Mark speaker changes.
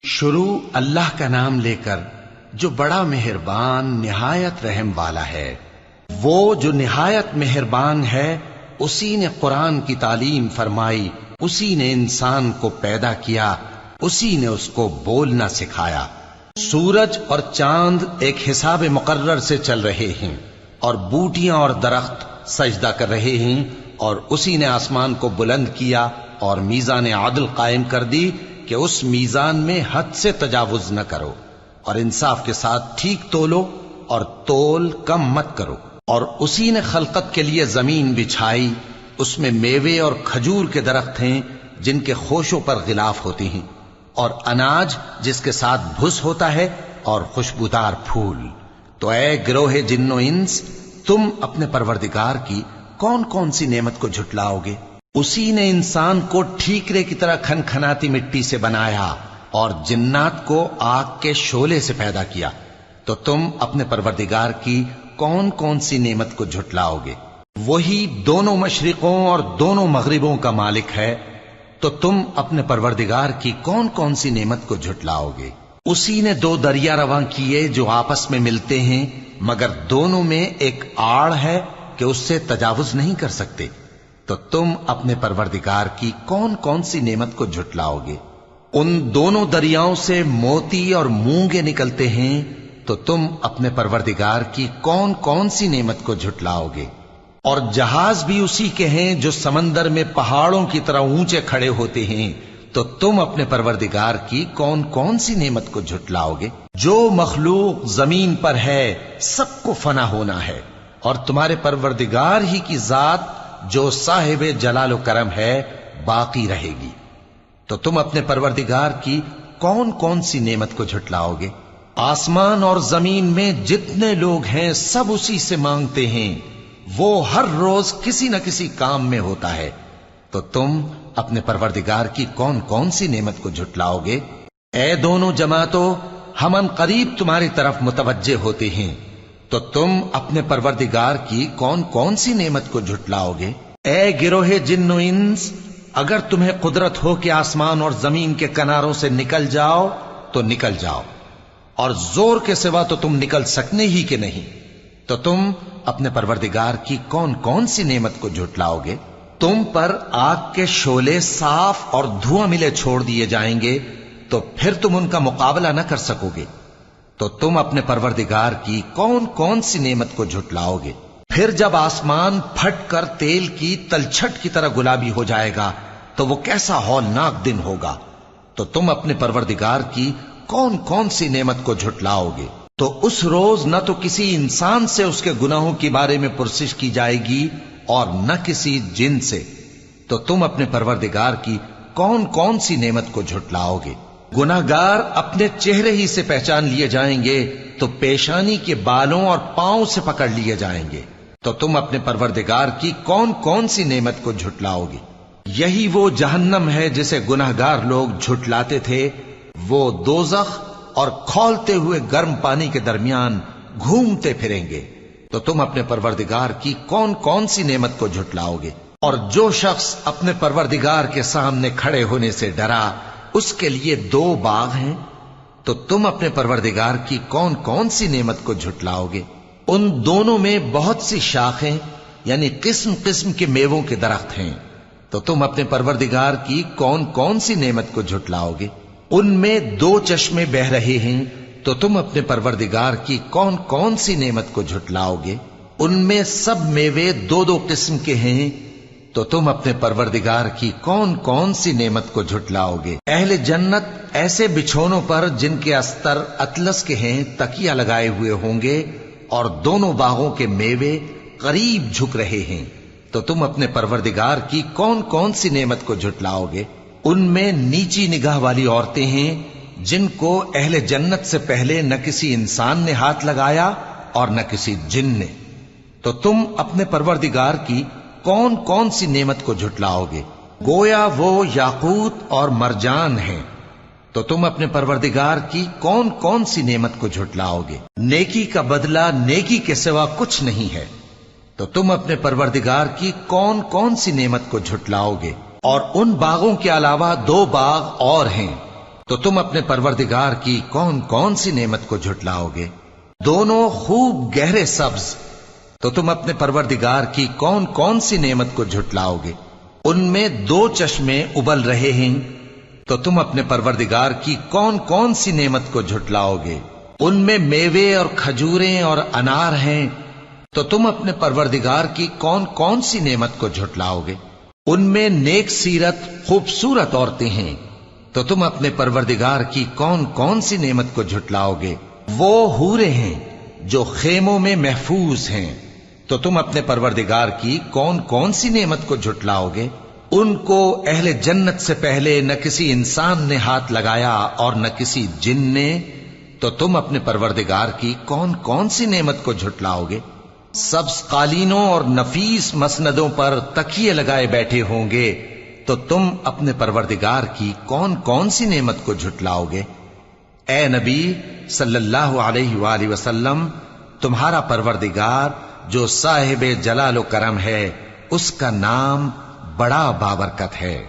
Speaker 1: شروع اللہ کا نام لے کر جو بڑا مہربان نہایت رحم والا ہے۔ وہ جو نہایت مہربان ہے اسی نے قرآن کی تعلیم فرمائی، اسی نے انسان کو پیدا کیا، اسی نے اس کو بولنا سکھایا۔ سورج اور چاند ایک حساب مقرر سے چل رہے ہیں اور بوٹیاں اور درخت سجدہ کر رہے ہیں، اور اسی نے آسمان کو بلند کیا اور میزان عدل قائم کر دی کہ اس میزان میں حد سے تجاوز نہ کرو، اور انصاف کے ساتھ ٹھیک تولو اور تول کم مت کرو۔ اور اسی نے خلقت کے لیے زمین بچھائی، اس میں میوے اور کھجور کے درخت ہیں جن کے خوشوں پر غلاف ہوتی ہیں، اور اناج جس کے ساتھ بھس ہوتا ہے، اور خوشبودار پھول۔ تو اے گروہ جن و انس، تم اپنے پروردگار کی کون کون سی نعمت کو جھٹلاؤ گے؟ اسی نے انسان کو ٹھیکرے کی طرح کھنکھناتی مٹی سے بنایا اور جنات کو آگ کے شعلے سے پیدا کیا، تو تم اپنے پروردگار کی کون کون سی نعمت کو جھٹلاؤ گے؟ وہی دونوں مشرقوں اور دونوں مغربوں کا مالک ہے، تو تم اپنے پروردگار کی کون کون سی نعمت کو جھٹلاؤ گے؟ اسی نے دو دریا رواں کیے جو آپس میں ملتے ہیں، مگر دونوں میں ایک آڑ ہے کہ اس سے تجاوز نہیں کر سکتے، تو تم اپنے پروردگار کی کون کون سی نعمت کو جھٹلاؤ گے؟ ان دونوں دریاؤں سے موتی اور مونگے نکلتے ہیں، تو تم اپنے پروردگار کی کون کون سی نعمت کو جھٹلاؤ گے؟ اور جہاز بھی اسی کے ہیں جو سمندر میں پہاڑوں کی طرح اونچے کھڑے ہوتے ہیں، تو تم اپنے پروردگار کی کون کون سی نعمت کو جھٹلاؤ گے؟ جو مخلوق زمین پر ہے سب کو فنا ہونا ہے، اور تمہارے پروردگار ہی کی ذات جو صاحب جلال و کرم ہے باقی رہے گی۔ تو تم اپنے پروردگار کی کون کون سی نعمت کو جھٹلاؤ گے؟ آسمان اور زمین میں جتنے لوگ ہیں سب اسی سے مانگتے ہیں، وہ ہر روز کسی نہ کسی کام میں ہوتا ہے، تو تم اپنے پروردگار کی کون کون سی نعمت کو جھٹلاؤ گے؟ اے دونوں جماعتوں، ہم ان قریب تمہاری طرف متوجہ ہوتے ہیں، تو تم اپنے پروردگار کی کون کون سی نعمت کو جھٹلاؤ گے؟ اے گروہ جن و انس، اگر تمہیں قدرت ہو کہ آسمان اور زمین کے کناروں سے نکل جاؤ تو نکل جاؤ، اور زور کے سوا تو تم نکل سکنے ہی کہ نہیں، تو تم اپنے پروردگار کی کون کون سی نعمت کو جھٹلاؤ گے؟ تم پر آگ کے شعلے صاف اور دھواں ملے چھوڑ دیے جائیں گے، تو پھر تم ان کا مقابلہ نہ کر سکو گے، تو تم اپنے پروردگار کی کون کون سی نعمت کو جھٹلاؤ گے؟ پھر جب آسمان پھٹ کر تیل کی تلچھٹ کی طرح گلابی ہو جائے گا تو وہ کیسا ہولناک دن ہوگا، تو تم اپنے پروردگار کی کون کون سی نعمت کو جھٹلاؤ گے؟ تو اس روز نہ تو کسی انسان سے اس کے گناہوں کے بارے میں پرسش کی جائے گی اور نہ کسی جن سے، تو تم اپنے پروردگار کی کون کون سی نعمت کو جھٹلاؤ گے؟ گناہگار اپنے چہرے ہی سے پہچان لیے جائیں گے تو پیشانی کے بالوں اور پاؤں سے پکڑ لیے جائیں گے، تو تم اپنے پروردگار کی کون کون سی نعمت کو جھٹلاؤ گے؟ یہی وہ جہنم ہے جسے گناہگار لوگ جھٹلاتے تھے، وہ دوزخ اور کھولتے ہوئے گرم پانی کے درمیان گھومتے پھریں گے، تو تم اپنے پروردگار کی کون کون سی نعمت کو جھٹلاؤ گے؟ اور جو شخص اپنے پروردگار کے سامنے کھڑے ہونے سے ڈرا، اس کے لیے دو باغ ہیں، تو تم اپنے پروردگار کی کون کون سی نعمت کو جھٹلاؤ گے؟ ان دونوں میں بہت سی شاخیں یعنی قسم قسم کے میووں کے درخت ہیں، تو تم اپنے پروردگار کی کون کون سی نعمت کو جھٹلاؤ گے؟ ان میں دو چشمے بہ رہے ہیں، تو تم اپنے پروردگار کی کون کون سی نعمت کو جھٹلاؤ گے؟ ان میں سب میوے دو دو قسم کے ہیں، تو تم اپنے پروردگار کی کون کون سی نعمت کو جھٹلاؤ گے؟ اہل جنت ایسے بچھونوں پر جن کے استر اطلس کے ہیں تکیہ لگائے ہوئے ہوں گے، اور دونوں باغوں کے میوے قریب جھک رہے ہیں، تو تم اپنے پروردگار کی کون کون سی نعمت کو جھٹلاؤ گے؟ ان میں نیچی نگاہ والی عورتیں ہیں جن کو اہل جنت سے پہلے نہ کسی انسان نے ہاتھ لگایا اور نہ کسی جن نے، تو تم اپنے پروردگار کی کون کون سی نعمت کو جھٹلاؤ گے؟ گویا وہ یاقوت اور مرجان ہیں، تو تم اپنے پروردگار کی کون کون سی نعمت کو جھٹلاؤ گے؟ نیکی کا بدلہ نیکی کے سوا کچھ نہیں ہے، تو تم اپنے پروردگار کی کون کون سی نعمت کو جھٹلاؤ گے؟ اور ان باغوں کے علاوہ دو باغ اور ہیں تو تم اپنے پروردگار کی کون کون سی نعمت کو جھٹلاؤ گے؟ دونوں خوب گہرے سبز، تو تم اپنے پروردگار کی کون کون سی نعمت کو جھٹلاؤ گے؟ ان میں 2 چشمے ابل رہے ہیں، تو تم اپنے پروردگار کی کون کون سی نعمت کو جھٹلاؤ گے؟ ان میں میوے اور کھجوریں اور انار ہیں، تو تم اپنے پروردگار کی کون کون سی نعمت کو جھٹلاؤ گے؟ ان میں نیک سیرت خوبصورت عورتیں ہیں، تو تم اپنے پروردگار کی کون کون سی نعمت کو جھٹلاؤ گے؟ وہ حوریں ہیں جو خیموں میں محفوظ ہیں، تو تم اپنے پروردگار کی کون کون سی نعمت کو جھٹلاؤ گے؟ ان کو اہل جنت سے پہلے نہ کسی انسان نے ہاتھ لگایا اور نہ کسی جن نے، تو تم اپنے پروردگار کی کون کون سی نعمت کو جھٹلاؤ گے؟ سبز قالینوں اور نفیس مسندوں پر تکیے لگائے بیٹھے ہوں گے، تو تم اپنے پروردگار کی کون کون سی نعمت کو جھٹلاؤ گے؟ اے نبی صلی اللہ علیہ وآلہ وسلم، تمہارا پروردگار جو صاحب جلال و کرم ہے، اس کا نام بڑا بابرکت ہے۔